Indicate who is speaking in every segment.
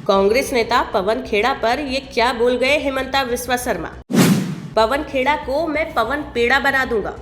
Speaker 1: कांग्रेस नेता पवन खेड़ा पर ये क्या बोल गए हेमंता विश्वा शर्मा। पवन खेड़ा को मैं पवन पेड़ा बना दूंगा,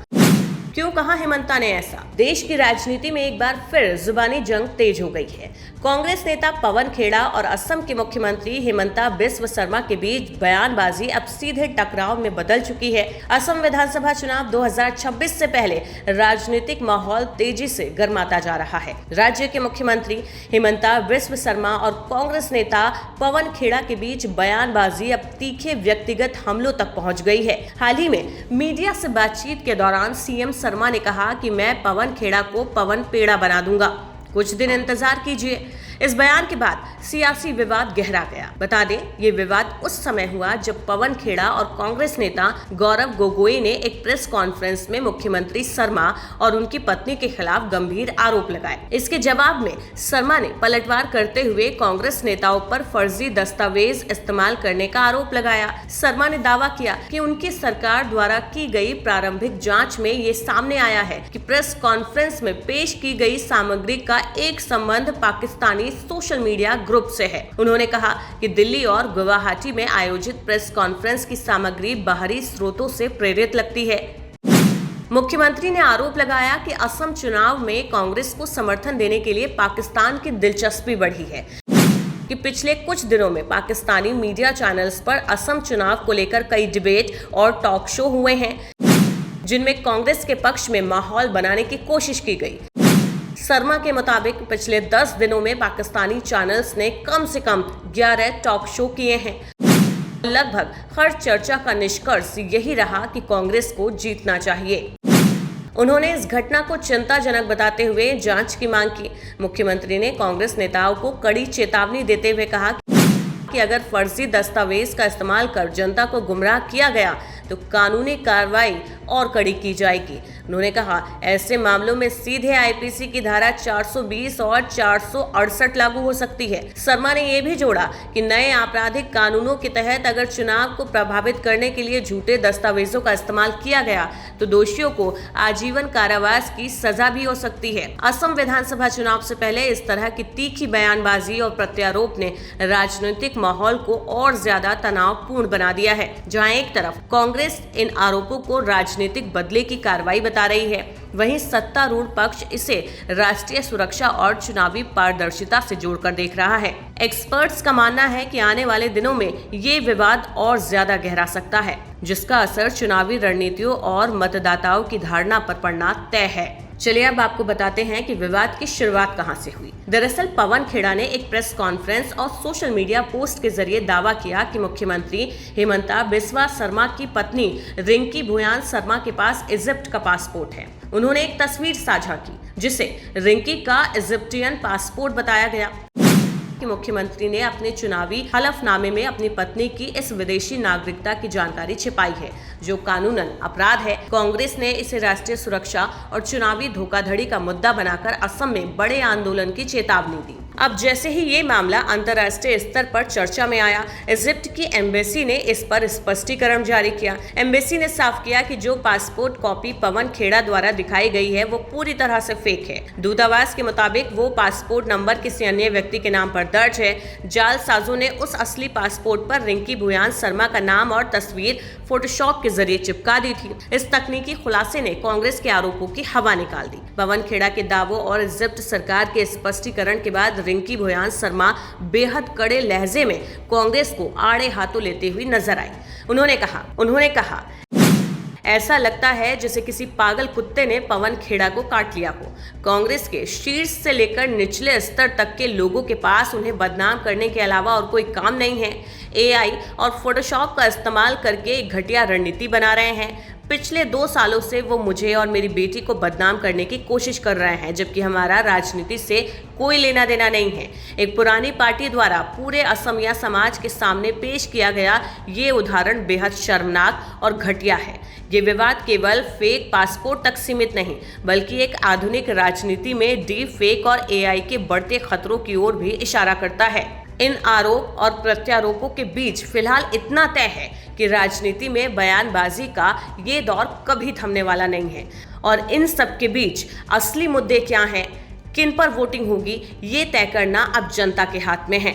Speaker 1: क्यों कहा हेमंता ने ऐसा। देश की राजनीति में एक बार फिर जुबानी जंग तेज हो गई है। कांग्रेस नेता पवन खेड़ा और असम के मुख्यमंत्री हेमंता बिस्वा शर्मा के बीच बयानबाजी अब सीधे टकराव में बदल चुकी है। असम विधानसभा चुनाव 2026 से पहले राजनीतिक माहौल तेजी से गर्माता जा रहा है। राज्य के मुख्यमंत्री हेमंता बिस्वा शर्मा और कांग्रेस नेता पवन खेड़ा के बीच बयानबाजी अब तीखे व्यक्तिगत हमलों तक पहुंच गई है। हाल ही में मीडिया से बातचीत के दौरान सीएम शर्मा ने कहा कि मैं पवन खेड़ा को पवन पेड़ा बना दूंगा, कुछ दिन इंतजार कीजिए। इस बयान के बाद सियासी विवाद गहरा गया। बता दें, ये विवाद उस समय हुआ जब पवन खेड़ा और कांग्रेस नेता गौरव गोगोई ने एक प्रेस कॉन्फ्रेंस में मुख्यमंत्री शर्मा और उनकी पत्नी के खिलाफ गंभीर आरोप लगाए। इसके जवाब में शर्मा ने पलटवार करते हुए कांग्रेस नेताओं पर फर्जी दस्तावेज इस्तेमाल करने का आरोप लगाया। शर्मा ने दावा किया कि उनकी सरकार द्वारा की गई प्रारंभिक जाँच में ये सामने आया है कि प्रेस कॉन्फ्रेंस में पेश की गई सामग्री का एक संबंध पाकिस्तानी सोशल मीडिया ग्रुप से है। उन्होंने कहा कि दिल्ली और गुवाहाटी में आयोजित प्रेस कॉन्फ्रेंस की सामग्री बाहरी स्रोतों से प्रेरित लगती है। मुख्यमंत्री ने आरोप लगाया कि असम चुनाव में कांग्रेस को समर्थन देने के लिए पाकिस्तान की दिलचस्पी बढ़ी है कि पिछले कुछ दिनों में पाकिस्तानी मीडिया चैनल्स पर असम चुनाव को लेकर कई डिबेट और टॉक शो हुए हैं, जिनमें कांग्रेस के पक्ष में माहौल बनाने की कोशिश की गई। शर्मा के मुताबिक पिछले 10 दिनों में पाकिस्तानी चैनल्स ने कम से कम 11 टॉक शो किए हैं। लगभग हर चर्चा का निष्कर्ष यही रहा कि कांग्रेस को जीतना चाहिए। उन्होंने इस घटना को चिंताजनक बताते हुए जांच की मांग की। मुख्यमंत्री ने कांग्रेस नेताओं को कड़ी चेतावनी देते हुए कहा कि अगर फर्जी दस्तावेज का इस्तेमाल कर जनता को गुमराह किया गया तो कानूनी कार्रवाई और कड़ी की जाएगी। उन्होंने कहा, ऐसे मामलों में सीधे आईपीसी की धारा 420 और 468 लागू हो सकती है। शर्मा ने यह भी जोड़ा कि नए आपराधिक कानूनों के तहत अगर चुनाव को प्रभावित करने के लिए झूठे दस्तावेजों का इस्तेमाल किया गया तो दोषियों को आजीवन कारावास की सजा भी हो सकती है। असम विधानसभा चुनाव से पहले इस तरह की तीखी बयानबाजी और प्रत्यारोप ने राजनीतिक माहौल को और ज्यादा तनावपूर्ण बना दिया है। जहां एक तरफ कांग्रेस इन आरोपों को राजनीतिक बदले की कार्रवाई बता रही है, वहीं सत्तारूढ़ पक्ष इसे राष्ट्रीय सुरक्षा और चुनावी पारदर्शिता से जोड़कर देख रहा है। एक्सपर्ट्स का मानना है कि आने वाले दिनों में ये विवाद और ज्यादा गहरा सकता है, जिसका असर चुनावी रणनीतियों और मतदाताओं की धारणा पर पड़ना तय है। चलिए अब आपको बताते हैं कि विवाद की शुरुआत कहां से हुई। दरअसल पवन खेड़ा ने एक प्रेस कॉन्फ्रेंस और सोशल मीडिया पोस्ट के जरिए दावा किया कि मुख्यमंत्री हेमंता बिस्वा शर्मा की पत्नी रिंकी भुयान शर्मा के पास इजिप्ट का पासपोर्ट है। उन्होंने एक तस्वीर साझा की जिसे रिंकी का इजिप्टियन पासपोर्ट बताया गया कि मुख्यमंत्री ने अपने चुनावी हलफनामे में अपनी पत्नी की इस विदेशी नागरिकता की जानकारी छिपाई है, जो कानूनन अपराध है। कांग्रेस ने इसे राष्ट्रीय सुरक्षा और चुनावी धोखाधड़ी का मुद्दा बनाकर असम में बड़े आंदोलन की चेतावनी दी। अब जैसे ही ये मामला अंतर्राष्ट्रीय स्तर पर चर्चा में आया, इजिप्ट की एम्बेसी ने इस पर स्पष्टीकरण जारी किया। एम्बेसी ने साफ किया कि जो पासपोर्ट कॉपी पवन खेड़ा द्वारा दिखाई गई है वो पूरी तरह से फेक है। दूतावास के मुताबिक वो पासपोर्ट नंबर किसी अन्य व्यक्ति के नाम पर दर्ज है। जालसाजों ने उस असली पासपोर्ट पर रिंकी भुयान शर्मा का नाम और तस्वीर फोटोशॉप के जरिए चिपका दी थी। इस तकनीकी खुलासे ने कांग्रेस के आरोपों की हवा निकाल दी। पवन खेड़ा के दावों और इजिप्ट सरकार के स्पष्टीकरण के बाद रिंकी भुयान शर्मा बेहद कड़े लहजे में कांग्रेस को आड़े हाथों लेते हुए नजर आई। उन्होंने कहा ऐसा लगता है जैसे किसी पागल कुत्ते ने पवन खेड़ा को काट लिया हो। कांग्रेस के शीर्ष से लेकर निचले स्तर तक के लोगों के पास उन्हें बदनाम करने के अलावा और कोई काम नहीं है। एआई और फोटोशॉप का इस्तेमाल करके एक घटिया रणनीति बना रहे हैं। पिछले 2 सालों से वो मुझे और मेरी बेटी को बदनाम करने की कोशिश कर रहे हैं, जबकि हमारा राजनीति से कोई लेना देना नहीं है। एक पुरानी पार्टी द्वारा पूरे असमिया समाज के सामने पेश किया गया ये उदाहरण बेहद शर्मनाक और घटिया है। ये विवाद केवल फेक पासपोर्ट तक सीमित नहीं, बल्कि एक आधुनिक राजनीति में डीप फेक और एआई के बढ़ते खतरों की ओर भी इशारा करता है। इन आरोप और प्रत्यारोपों के बीच फिलहाल इतना तय है कि राजनीति में बयानबाजी का ये दौर कभी थमने वाला नहीं है और इन सब के बीच असली मुद्दे क्या हैं, किन पर वोटिंग होगी, ये तय करना अब जनता के हाथ में है।